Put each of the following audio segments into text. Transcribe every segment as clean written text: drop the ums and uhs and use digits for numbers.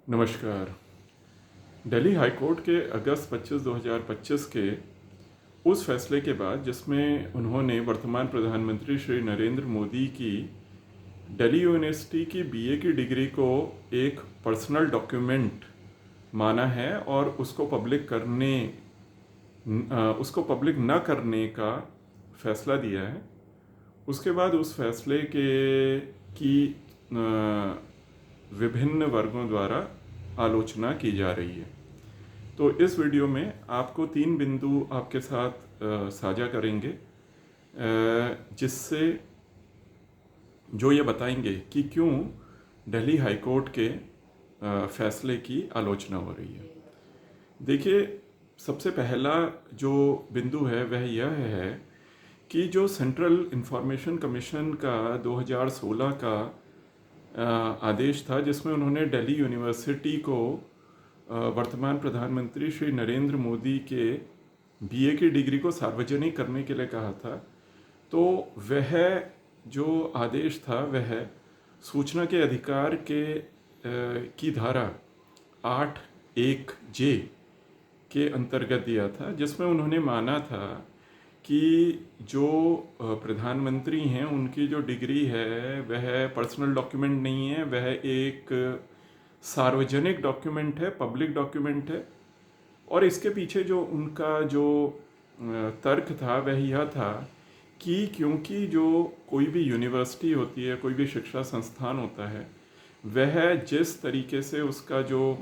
नमस्कार। Delhi high court के अगस्त 25, 2025 के उस फैसले के बाद जिसमें उन्होंने वर्तमान प्रधानमंत्री श्री नरेंद्र मोदी की दिल्ली यूनिवर्सिटी की बीए की डिग्री को एक पर्सनल डॉक्यूमेंट माना है और उसको पब्लिक न करने का फैसला दिया है। उसके बाद उस फैसले की विभिन्न वर्गों द्वारा आलोचना की जा रही है। तो इस वीडियो में आपको 3 बिंदु आपके साथ साझा करेंगे, जिससे जो ये बताएंगे कि क्यों दिल्ली हाई कोर्ट के फैसले की आलोचना हो रही है। देखिए, सबसे पहला जो बिंदु है वह यह है कि जो सेंट्रल इंफॉर्मेशन कमीशन का 2016 का आदेश था, जिसमें उन्होंने दिल्ली यूनिवर्सिटी को वर्तमान प्रधानमंत्री श्री नरेंद्र मोदी के बीए की डिग्री को सार्वजनिक करने के लिए कहा था, तो वह जो आदेश था वह सूचना के अधिकार की धारा 8(1)(j) के अंतर्गत दिया था, जिसमें उन्होंने माना था कि जो प्रधानमंत्री हैं उनकी जो डिग्री है वह पर्सनल डॉक्यूमेंट नहीं है, वह एक सार्वजनिक डॉक्यूमेंट है, पब्लिक डॉक्यूमेंट है। और इसके पीछे जो उनका जो तर्क था वह यह था कि क्योंकि जो कोई भी यूनिवर्सिटी होती है, कोई भी शिक्षा संस्थान होता है, वह जिस तरीके से उसका जो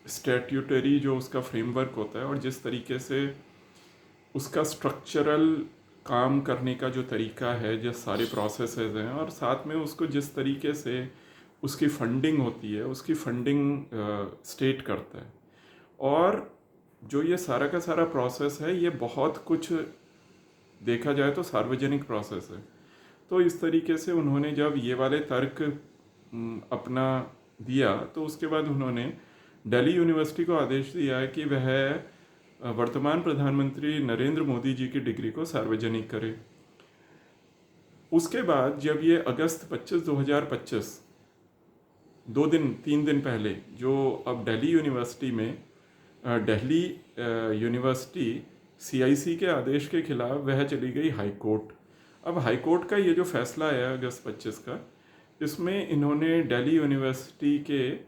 स्टैट्यूटरी जो उसका फ्रेमवर्क होता है और जिस तरीके से उसका स्ट्रक्चरल काम करने का जो तरीका है, जो सारे प्रोसेसेस हैं, और साथ में उसको जिस तरीके से उसकी फंडिंग होती है, उसकी फंडिंग स्टेट करता है। और जो ये सारा का सारा प्रोसेस है, ये बहुत कुछ देखा जाए तो सार्वजनिक प्रोसेस है। तो इस तरीके से उन्होंने जब ये वाले तर्क अपना दिया, तो उसके बाद उन्होंने दिल्ली यूनिवर्सिटी को आदेश दिया है कि वह वर्तमान प्रधानमंत्री नरेंद्र मोदी जी की डिग्री को सार्वजनिक करे। उसके बाद जब ये अगस्त 25, 2025 3 दिन पहले, जो अब दिल्ली यूनिवर्सिटी में दिल्ली यूनिवर्सिटी CIC के आदेश के खिलाफ वह चली गई हाई कोर्ट। अब हाई कोर्ट का ये जो फैसला है अगस्त 25 का, इसमें इन्होंने दिल्ली यूनिवर्सिटी के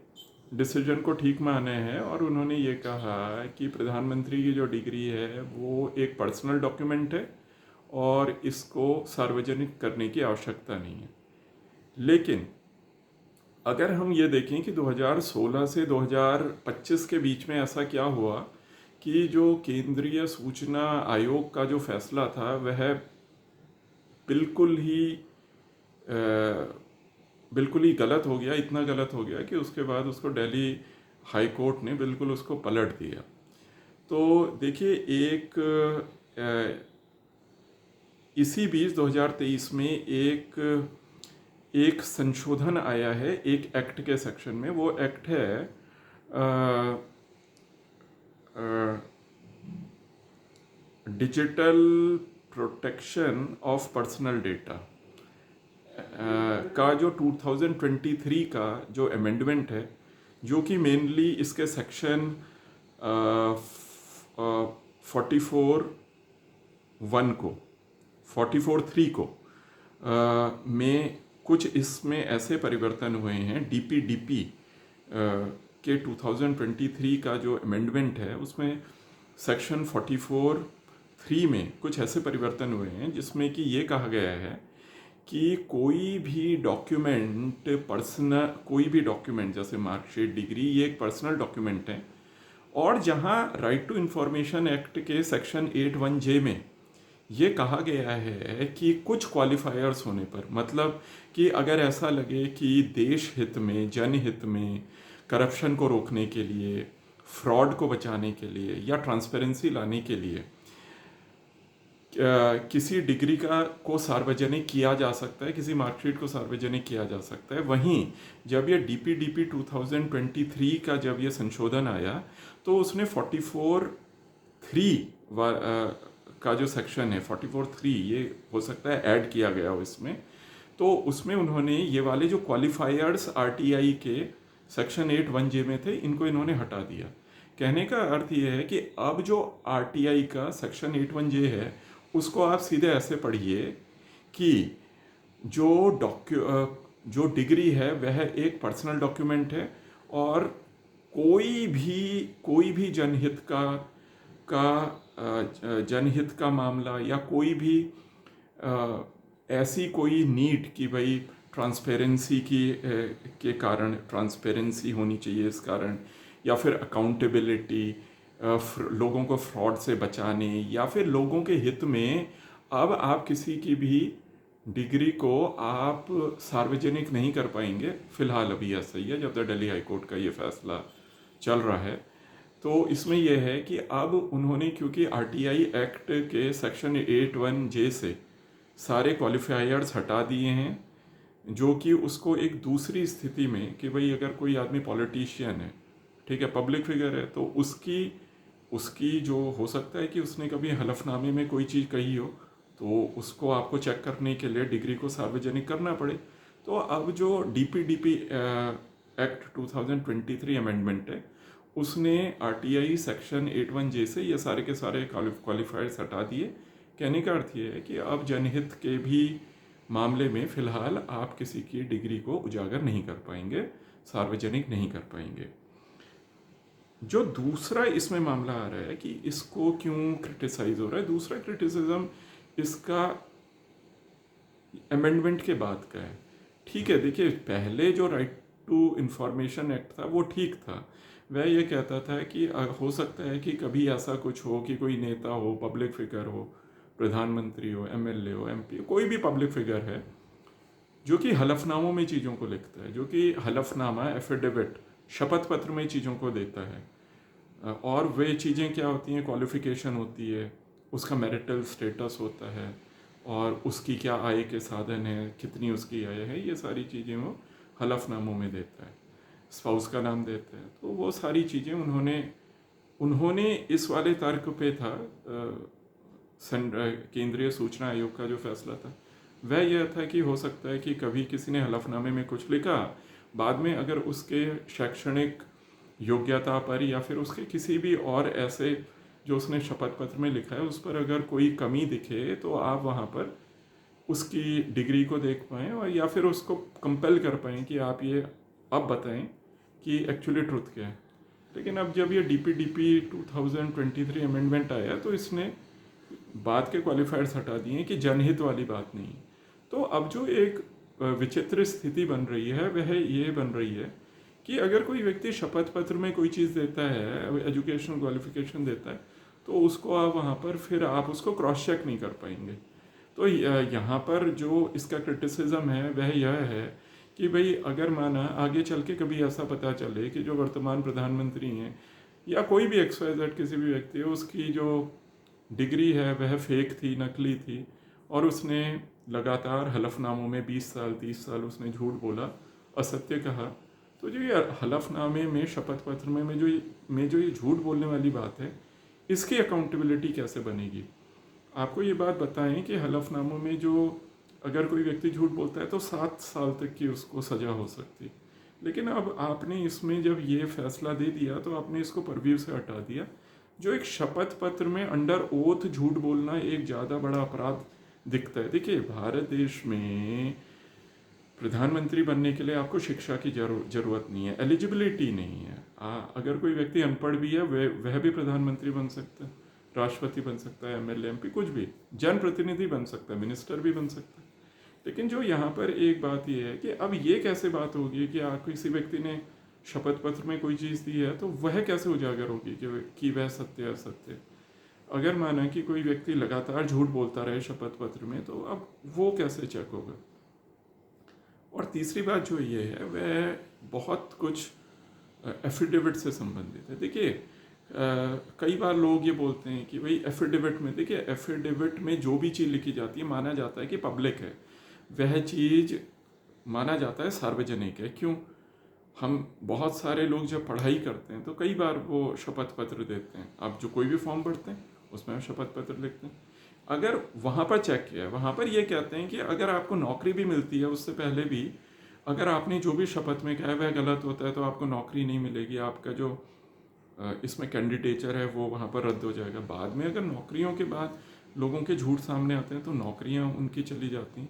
डिसीजन को ठीक माना है और उन्होंने ये कहा कि प्रधानमंत्री की जो डिग्री है वो एक पर्सनल डॉक्यूमेंट है और इसको सार्वजनिक करने की आवश्यकता नहीं है। लेकिन अगर हम ये देखें कि 2016 से 2025 के बीच में ऐसा क्या हुआ कि जो केंद्रीय सूचना आयोग का जो फैसला था वह बिल्कुल ही गलत हो गया, इतना गलत हो गया कि उसके बाद उसको दिल्ली हाई कोर्ट ने बिल्कुल उसको पलट दिया। तो देखिए, इसी बीच 2023 में एक संशोधन आया है एक एक्ट के सेक्शन में। वो एक्ट है digital protection of personal data का जो 2023 का जो अमेंडमेंट है, जो कि मेनली इसके सेक्शन 44(3) को में कुछ इसमें ऐसे परिवर्तन हुए हैं। DPDP के 2023 का जो अमेंडमेंट है, उसमें सेक्शन 44(3) में कुछ ऐसे परिवर्तन हुए हैं जिसमें कि ये कहा गया है कि कोई भी डॉक्यूमेंट जैसे मार्कशीट, डिग्री, ये एक पर्सनल डॉक्यूमेंट है। और जहां राइट टू इंफॉर्मेशन एक्ट के सेक्शन 8(1)(j) में ये कहा गया है कि कुछ क्वालिफायर्स होने पर, मतलब कि अगर ऐसा लगे कि देश हित में, जनहित में, करप्शन को रोकने के लिए, फ्रॉड को बचाने के लिए या ट्रांसपेरेंसी लाने के लिए किसी डिग्री को सार्वजनिक किया जा सकता है, किसी मार्कशीट को सार्वजनिक किया जा सकता है। वहीं जब ये DPDP 2023 का जब ये संशोधन आया, तो उसने 44(3) का जो सेक्शन है 44(3), ये हो सकता है ऐड किया गया हो इसमें। तो उसमें उन्होंने ये वाले जो क्वालिफायर्स RTI के सेक्शन 8(1)(j) में थे, इनको इन्होंने हटा दिया। कहने का अर्थ ये है कि अब जो आरटीआई का सेक्शन 8(1)(j) है उसको आप सीधे ऐसे पढ़िए कि जो डिग्री है वह एक पर्सनल डॉक्यूमेंट है, और कोई भी जनहित का मामला या कोई भी ऐसी कोई नीड कि भाई ट्रांसपेरेंसी के कारण ट्रांसपेरेंसी होनी चाहिए इस कारण, या फिर अकाउंटेबिलिटी, लोगों को फ्रॉड से बचाने, या फिर लोगों के हित में अब आप किसी की भी डिग्री को आप सार्वजनिक नहीं कर पाएंगे। फिलहाल अभी ऐसा ही है, जब तक दिल्ली हाई कोर्ट का ये फैसला चल रहा है। तो इसमें यह है कि अब उन्होंने, क्योंकि आरटीआई एक्ट के सेक्शन 8(1)(j) से सारे क्वालिफायर्स हटा दिए हैं, जो कि उसको एक दूसरी स्थिति में कि भाई अगर कोई आदमी पॉलिटिशियन है, ठीक है, पब्लिक फिगर है, तो उसकी जो हो सकता है कि उसने कभी हलफनामे में कोई चीज़ कही हो, तो उसको आपको चेक करने के लिए डिग्री को सार्वजनिक करना पड़े। तो अब जो डीपीडीपी एक्ट 2023 अमेंडमेंट है, उसने आरटीआई सेक्शन 8(1)(j) से ये सारे के सारे क्वालिफायर्स हटा दिए। कहने का अर्थ ये है कि अब जनहित के भी मामले में फ़िलहाल आप किसी की डिग्री को उजागर नहीं कर पाएंगे, सार्वजनिक नहीं कर पाएंगे। जो दूसरा इसमें मामला आ रहा है कि इसको क्यों क्रिटिसाइज हो रहा है, दूसरा क्रिटिसिज्म इसका अमेंडमेंट के बाद का है। ठीक है, देखिए, पहले जो राइट टू इंफॉर्मेशन एक्ट था वो ठीक था। वह ये कहता था कि हो सकता है कि कभी ऐसा कुछ हो कि कोई नेता हो, पब्लिक फिगर हो, प्रधानमंत्री हो, एमएलए हो, एमपी हो, कोई भी पब्लिक फिगर है जो कि हलफनामों में चीज़ों को लिखता है, जो कि हलफनामा एफिडेविट शपथ पत्र में चीज़ों को देता है, और वे चीज़ें क्या होती हैं, क्वालिफिकेशन होती है, उसका मैरिटल स्टेटस होता है, और उसकी क्या आय के साधन है, कितनी उसकी आय है, ये सारी चीज़ें वो हलफनामों में देता है, स्पाउस का नाम देता है। तो वो सारी चीज़ें उन्होंने इस वाले तर्क पे था, केंद्रीय सूचना आयोग का जो फैसला था वह यह था कि हो सकता है कि कभी किसी ने हलफनामे में कुछ लिखा, बाद में अगर उसके शैक्षणिक योग्यता पर या फिर उसके किसी भी और ऐसे जो उसने शपथ पत्र में लिखा है उस पर अगर कोई कमी दिखे, तो आप वहाँ पर उसकी डिग्री को देख पाएँ, और या फिर उसको कंपेल कर पाएँ कि आप ये अब बताएं कि एक्चुअली ट्रुथ क्या है। लेकिन अब जब ये डीपीडीपी 2023 अमेंडमेंट आया, तो इसने बाद के क्वालिफायर्स हटा दिए कि जनहित वाली बात नहीं। तो अब जो एक विचित्र स्थिति बन रही है वह ये बन रही है कि अगर कोई व्यक्ति शपथ पत्र में कोई चीज़ देता है, एजुकेशनल क्वालिफिकेशन देता है, तो उसको आप वहाँ पर फिर आप उसको क्रॉस चेक नहीं कर पाएंगे। तो यहाँ पर जो इसका क्रिटिसिज्म है वह यह है कि भाई अगर माना आगे चल के कभी ऐसा पता चले कि जो वर्तमान प्रधानमंत्री हैं या कोई भी XYZ किसी भी व्यक्ति है, उसकी जो डिग्री है वह फेक थी, नकली थी, और उसने लगातार हलफनामों में 20 साल 30 साल उसने झूठ बोला, असत्य कहा, तो जो ये हलफनामे में शपथ पत्र में जो ये झूठ बोलने वाली बात है, इसकी अकाउंटेबिलिटी कैसे बनेगी। आपको ये बात बताएं कि हलफनामों में जो अगर कोई व्यक्ति झूठ बोलता है तो 7 साल तक की उसको सज़ा हो सकती, लेकिन अब आपने इसमें जब ये फैसला दे दिया तो आपने इसको परवीव से हटा दिया। जो एक शपथ पत्र में अंडर ओथ झूठ बोलना एक ज़्यादा बड़ा अपराध दिखता है। देखिए, भारत देश में प्रधानमंत्री बनने के लिए आपको शिक्षा की जरूरत नहीं है, एलिजिबिलिटी नहीं है। अगर कोई व्यक्ति अनपढ़ भी है वह भी प्रधानमंत्री बन सकता है, राष्ट्रपति बन सकता है, एमएलए एमपी कुछ भी, जनप्रतिनिधि बन सकता है, मिनिस्टर भी बन सकता है। लेकिन जो यहाँ पर एक बात ये है कि अब ये कैसे बात होगी कि किसी व्यक्ति ने शपथ पत्र में कोई चीज़ दी है तो वह कैसे उजागर होगी कि वह सत्य है असत्य। अगर माना कि कोई व्यक्ति लगातार झूठ बोलता रहे शपथ पत्र में, तो अब वो कैसे चेक होगा। और तीसरी बात जो ये है वह बहुत कुछ एफिडेविट से संबंधित है। देखिए, कई बार लोग ये बोलते हैं कि भाई एफिडेविट में, देखिए एफिडेविट में जो भी चीज़ लिखी जाती है माना जाता है कि पब्लिक है, वह चीज़ माना जाता है सार्वजनिक है। क्यों, हम बहुत सारे लोग जब पढ़ाई करते हैं तो कई बार वो शपथ पत्र देते हैं, आप जो कोई भी फॉर्म भरते हैं उसमें हम शपथ पत्र लिखते हैं। अगर वहाँ पर चेक किया है, वहाँ पर ये कहते हैं कि अगर आपको नौकरी भी मिलती है उससे पहले भी अगर आपने जो भी शपथ में कहा है वह गलत होता है तो आपको नौकरी नहीं मिलेगी, आपका जो इसमें कैंडिडेचर है वो वहाँ पर रद्द हो जाएगा। बाद में अगर नौकरियों के बाद लोगों के झूठ सामने आते हैं तो नौकरियाँ उनकी चली जाती हैं।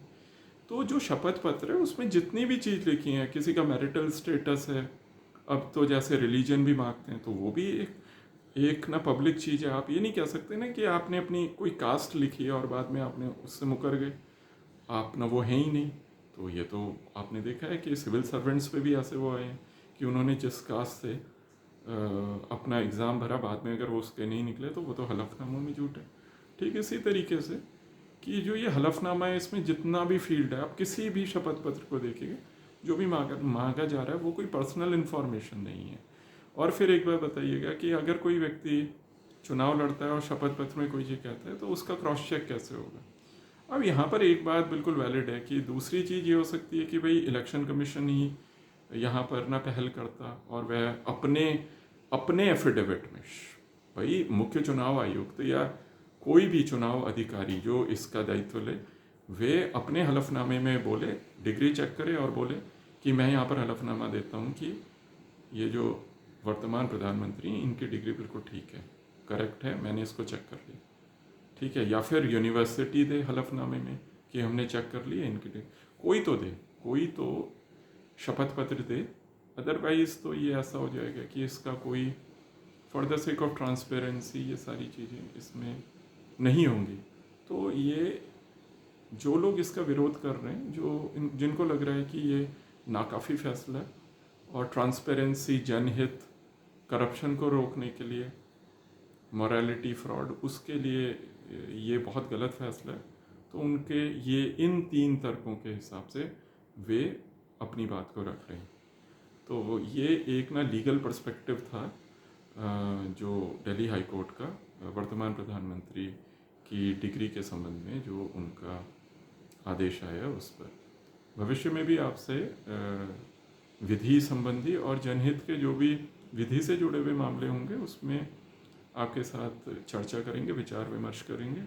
तो जो शपथ पत्र है उसमें जितनी भी चीज़ लिखी है, किसी का मैरिटल स्टेटस है, अब तो जैसे रिलीजन भी मांगते हैं, तो वो भी एक ना पब्लिक चीज़ है। आप ये नहीं कह सकते ना कि आपने अपनी कोई कास्ट लिखी है और बाद में आपने उससे मुकर गए, आप ना वो है ही नहीं। तो ये तो आपने देखा है कि सिविल सर्वेंट्स पे भी ऐसे वो आए हैं कि उन्होंने जिस कास्ट से अपना एग्ज़ाम भरा, बाद में अगर वो उसके नहीं निकले तो वो तो हलफनामों में झूठ है। ठीक इसी तरीके से कि जो ये हलफनामा है इसमें जितना भी फील्ड है, आप किसी भी शपथ पत्र को देखिए, जो भी मांगा जा रहा है वो कोई पर्सनल इन्फॉर्मेशन नहीं है। और फिर एक बार बताइएगा कि अगर कोई व्यक्ति चुनाव लड़ता है और शपथ पत्र में कोई चीज़ कहता है तो उसका क्रॉस चेक कैसे होगा। अब यहाँ पर एक बात बिल्कुल वैलिड है कि दूसरी चीज़ ये हो सकती है कि भाई इलेक्शन कमीशन ही यहाँ पर ना पहल करता और वह अपने अपने एफिडेविट में, भाई मुख्य चुनाव आयुक्त या कोई भी चुनाव अधिकारी जो इसका दायित्व ले, वे अपने हलफनामे में बोले, डिग्री चेक करे और बोले कि मैं यहाँ पर हलफनामा देता हूँ कि ये जो वर्तमान प्रधानमंत्री हैं इनकी डिग्री बिल्कुल ठीक है, करेक्ट है, मैंने इसको चेक कर लिया, ठीक है। या फिर यूनिवर्सिटी दे हलफनामे में कि हमने चेक कर लिया इनकी डिग्री, कोई तो दे, कोई तो शपथ पत्र दे। अदरवाइज़ तो ये ऐसा हो जाएगा कि इसका कोई for the sake of transparency ये सारी चीज़ें इसमें नहीं होंगी। तो ये जो लोग इसका विरोध कर रहे हैं, जिनको लग रहा है कि ये नाकाफ़ी फैसला है और ट्रांसपेरेंसी, जनहित, करप्शन को रोकने के लिए, मॉरलिटी, फ्रॉड, उसके लिए ये बहुत गलत फैसला है, तो उनके ये इन 3 तर्कों के हिसाब से वे अपनी बात को रख रहे हैं। तो ये एक ना लीगल पर्सपेक्टिव था जो दिल्ली हाई कोर्ट का वर्तमान प्रधानमंत्री की डिग्री के संबंध में जो उनका आदेश आया उस पर। भविष्य में भी आपसे विधि संबंधी और जनहित के जो भी विधि से जुड़े हुए मामले होंगे उसमें आपके साथ चर्चा करेंगे, विचार विमर्श करेंगे।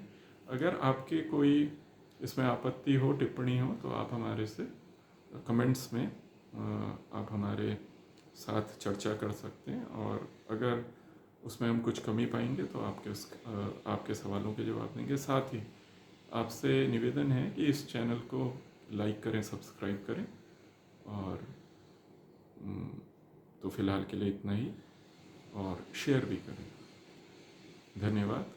अगर आपके कोई इसमें आपत्ति हो, टिप्पणी हो, तो आप हमारे से कमेंट्स में आप हमारे साथ चर्चा कर सकते हैं, और अगर उसमें हम कुछ कमी पाएंगे तो आपके सवालों के जवाब देंगे। साथ ही आपसे निवेदन है कि इस चैनल को लाइक करें, सब्सक्राइब करें, और तो फिलहाल के लिए इतना ही, और शेयर भी करें। धन्यवाद।